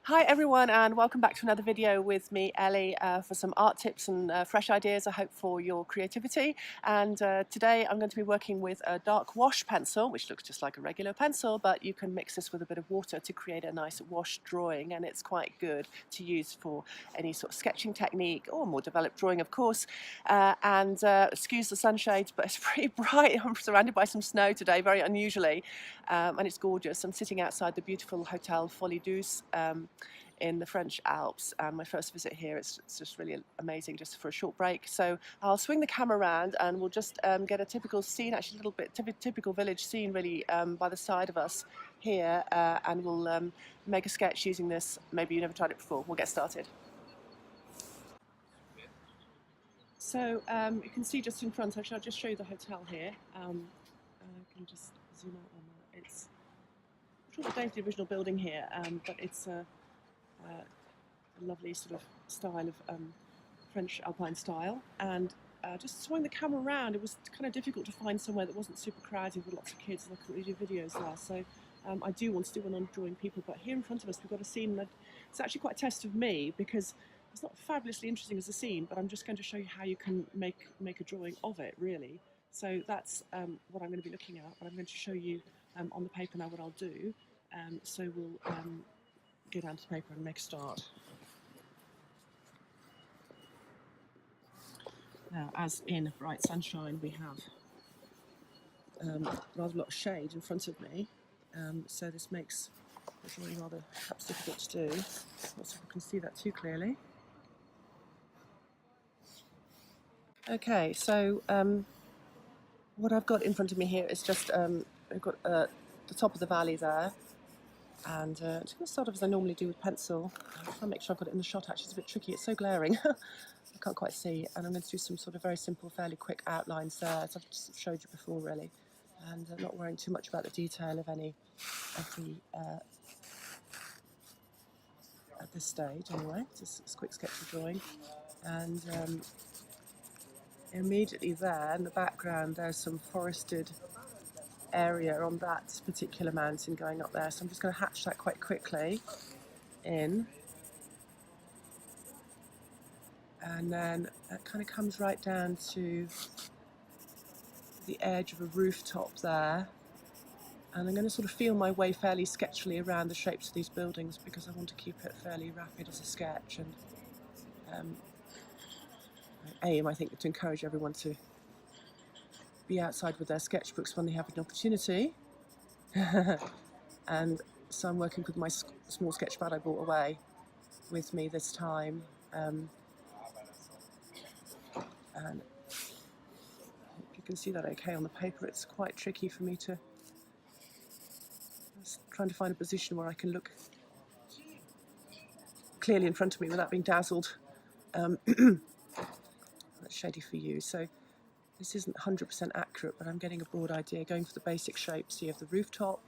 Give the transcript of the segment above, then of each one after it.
Hi everyone, and welcome back to another video with me, Ellie, for some art tips and fresh ideas, I hope, for your creativity. And today I'm going to be working with a dark wash pencil, which looks just like a regular pencil, but you can mix this with a bit of water to create a nice wash drawing, and it's quite good to use for any sort of sketching technique or more developed drawing, of course. Excuse the sunshades, but it's pretty bright. I'm surrounded by some snow today, very unusually, and it's gorgeous. I'm sitting outside the beautiful Hotel Folie Douce in the French Alps, and my first visit here. It's just really amazing, just for a short break. So I'll swing the camera around and we'll just get a typical scene, actually a little bit typical village scene really, by the side of us here, and we'll make a sketch using this. Maybe you've never tried it before. We'll get started. So you can see just in front, actually I'll just show you the hotel here. I can just zoom out on that. It's I'm not sure the date of the original building here, but it's a lovely sort of style of French Alpine style. And just swing the camera around, it was kind of difficult to find somewhere that wasn't super crowded with lots of kids, and I couldn't really do videos there. So I do want to do one on drawing people, but here in front of us we've got a scene that it's actually quite a test of me, because it's not fabulously interesting as a scene, but I'm just going to show you how you can make a drawing of it, really. So that's what I'm going to be looking at, but I'm going to show you on the paper now what I'll do. So we'll go down to the paper and make a start. Now, as in bright sunshine, we have rather a lot of shade in front of me, so this makes the drawing rather perhaps difficult to do. Not sure if I can see that too clearly. Okay, so what I've got in front of me here is just I've got the top of the valley there, and I'm just going to start off as I normally do with pencil. I'm trying to make sure I've got it in the shot. Actually, it's a bit tricky, it's so glaring. I can't quite see, and I'm going to do some sort of very simple, fairly quick outlines there, as I've just showed you before, really, and not worrying too much about the detail of any of the at this stage. Anyway, just a quick sketch of drawing, and immediately there in the background, there's some forested area on that particular mountain going up there. So I'm just going to hatch that quite quickly in. And then that kind of comes right down to the edge of a rooftop there. And I'm going to sort of feel my way fairly sketchily around the shapes of these buildings, because I want to keep it fairly rapid as a sketch. And I aim, I think, to encourage everyone to be outside with their sketchbooks when they have an opportunity. And so I'm working with my small sketch pad I brought away with me this time. And you can see that okay on the paper. It's quite tricky for me to trying to find a position where I can look clearly in front of me without being dazzled. That's shady for you. So this isn't 100% accurate, but I'm getting a broad idea, going for the basic shapes here of the rooftop.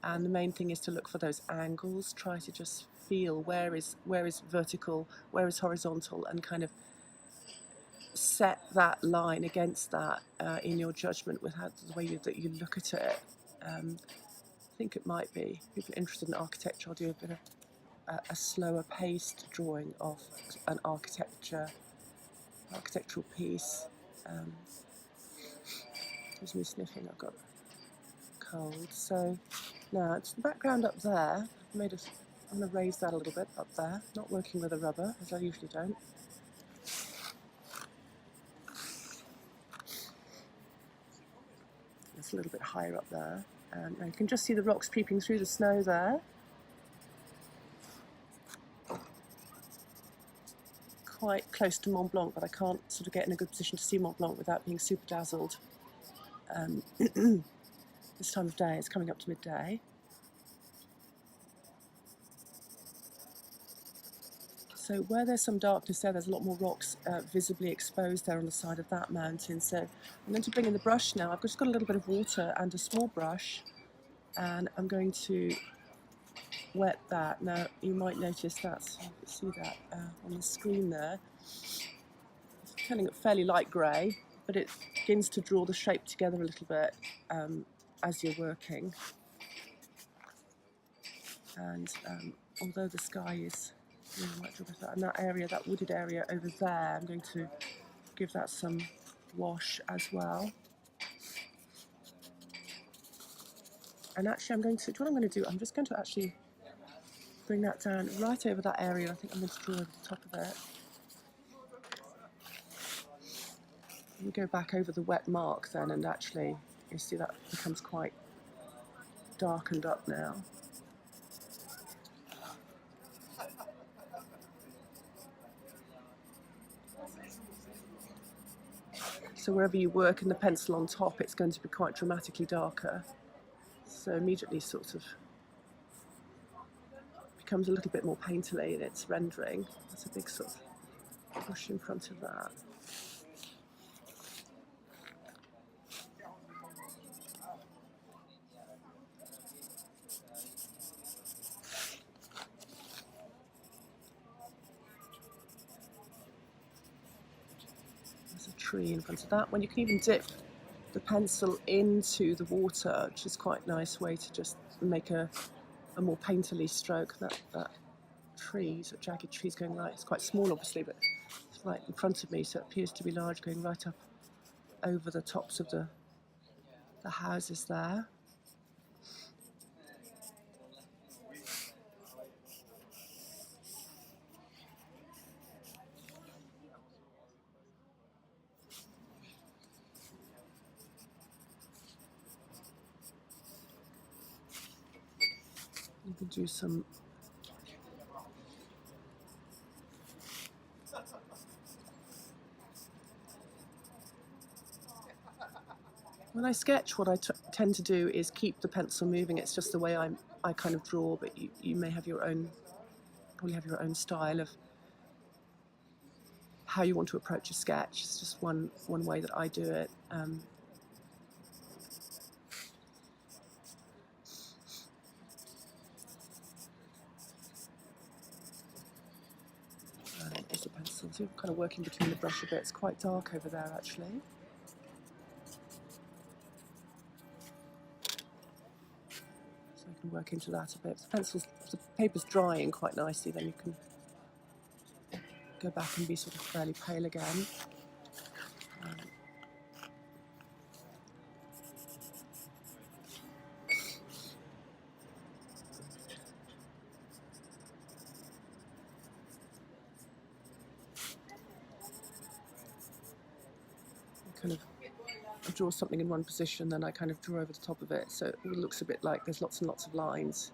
And the main thing is to look for those angles. Try to just feel where is vertical, where is horizontal, and kind of set that line against that in your judgment with the way that you look at it. I think it might be, people interested in architecture, I'll do a bit of a slower paced drawing of an architectural piece. Excuse me sniffing, I've got a cold. So now it's the background up there. I'm going to raise that a little bit up there, not working with a rubber as I usually don't. It's a little bit higher up there, and you can just see the rocks peeping through the snow there. Quite close to Mont Blanc, but I can't sort of get in a good position to see Mont Blanc without being super dazzled. This time of day, it's coming up to midday. So where there's some darkness there's a lot more rocks visibly exposed there on the side of that mountain. So I'm going to bring in the brush now. I've just got a little bit of water and a small brush, and I'm going to wet that. Now you might notice that, you can see that on the screen there. It's turning up fairly light grey, but it begins to draw the shape together a little bit as you're working. And although the sky is really much of that, and that area, that wooded area over there, I'm going to give that some wash as well. And actually what I'm going to do, I'm just going to actually bring that down right over that area. I think I'm going to draw over the top of it. And go back over the wet mark then, and actually you see that becomes quite darkened up now. So wherever you work in the pencil on top, it's going to be quite dramatically darker. So immediately sort of becomes a little bit more painterly in its rendering. That's a big sort of push in front of that. There's a tree in front of that one. You can even dip the pencil into the water, which is quite a nice way to just make a more painterly stroke. That tree, sort of jagged trees going right, it's quite small obviously, but it's right in front of me, so it appears to be large, going right up over the tops of the houses there. You can do some when I sketch, what I tend to do is keep the pencil moving. It's just the way I kind of draw, but you may have your own, probably have your own style of how you want to approach a sketch. It's just one way that I do it. There's the pencil. So kind of working between the brush a bit. It's quite dark over there actually. So I can work into that a bit. The paper's drying quite nicely, then you can go back and be sort of fairly pale again. Kind of draw something in one position, then I kind of draw over the top of it, so it looks a bit like there's lots and lots of lines.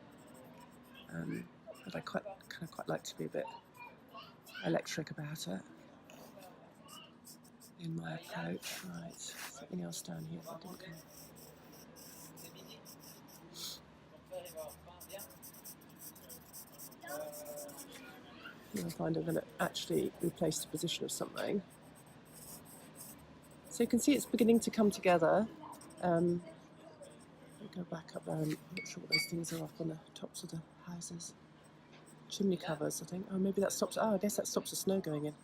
But I quite like to be a bit electric about it in my approach. Right, something else down here that didn't come. I find I'm going to actually replace the position of something. So you can see it's beginning to come together. Go back up there. I'm not sure what those things are up on the tops of the houses. Chimney covers, I think. Oh, maybe that stops. Oh, I guess that stops the snow going in.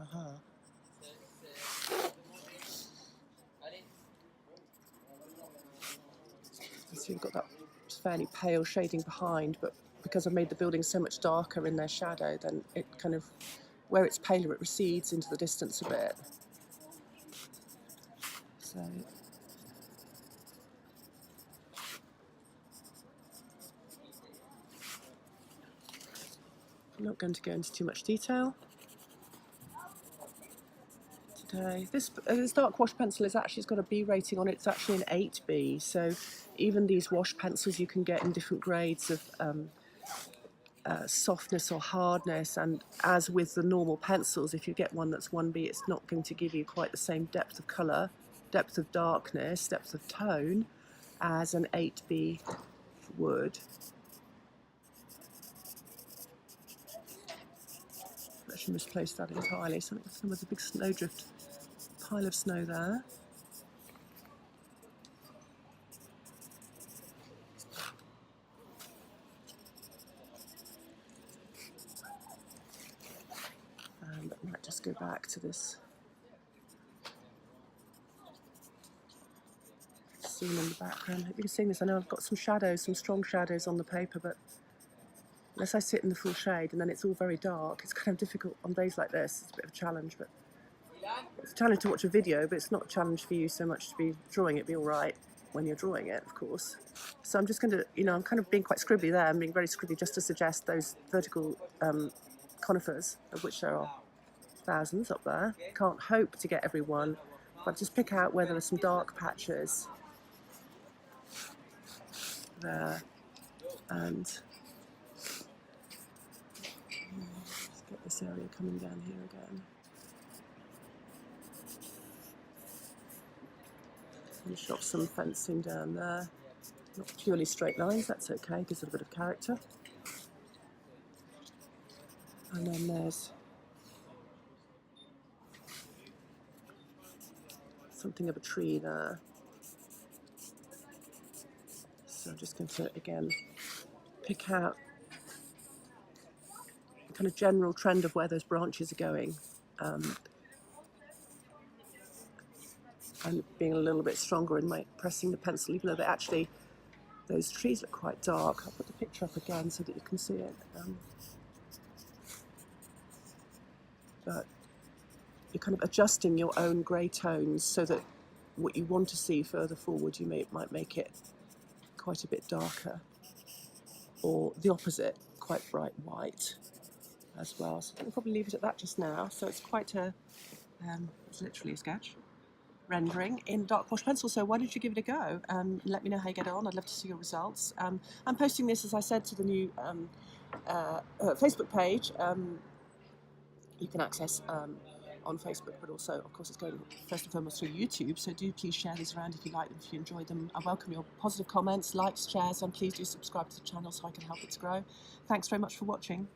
Aha. So you've got that fairly pale shading behind, but because I've made the building so much darker in their shadow, then it kind of, where it's paler, it recedes into the distance a bit. So I'm not going to go into too much detail today. This dark wash pencil is actually, it's got a B rating on it. It's actually an 8B. So even these wash pencils you can get in different grades of softness or hardness, and as with the normal pencils, if you get one that's 1B, it's not going to give you quite the same depth of colour, depth of darkness, depth of tone as an 8B would. I actually misplaced that entirely. Something with a big snowdrift, pile of snow there. And I might just go back to this scene in the background. I hope you can see this. I know I've got some shadows, some strong shadows on the paper, but unless I sit in the full shade, and then it's all very dark. It's kind of difficult on days like this. It's a bit of a challenge, but it's a challenge to watch a video, but it's not a challenge for you so much to be drawing it. Be all right when you're drawing it, of course. So I'm just going to, I'm kind of being quite scribbly there. I'm being very scribbly just to suggest those vertical conifers, of which there are thousands up there. Can't hope to get everyone, but just pick out where there are some dark patches there, and let's get this area coming down here again. Finish off some fencing down there. Not purely straight lines, that's okay, gives it a bit of character. And then there's something of a tree there. So I'm just going to, again, pick out the kind of general trend of where those branches are going. And being a little bit stronger in my pressing the pencil, even though they actually, those trees look quite dark. I'll put the picture up again so that you can see it. But you're kind of adjusting your own grey tones so that what you want to see further forward, you might make it quite a bit darker, or the opposite, quite bright white as well. So I'll probably leave it at that just now. So it's quite a, it's literally a sketch rendering in dark wash pencil. So why don't you give it a go? Let me know how you get on. I'd love to see your results. I'm posting this, as I said, to the new Facebook page. You can access on Facebook, but also, of course, it's going first and foremost through YouTube. So do please share these around if you like them, if you enjoy them. I welcome your positive comments, likes, shares, and please do subscribe to the channel so I can help it to grow. Thanks very much for watching.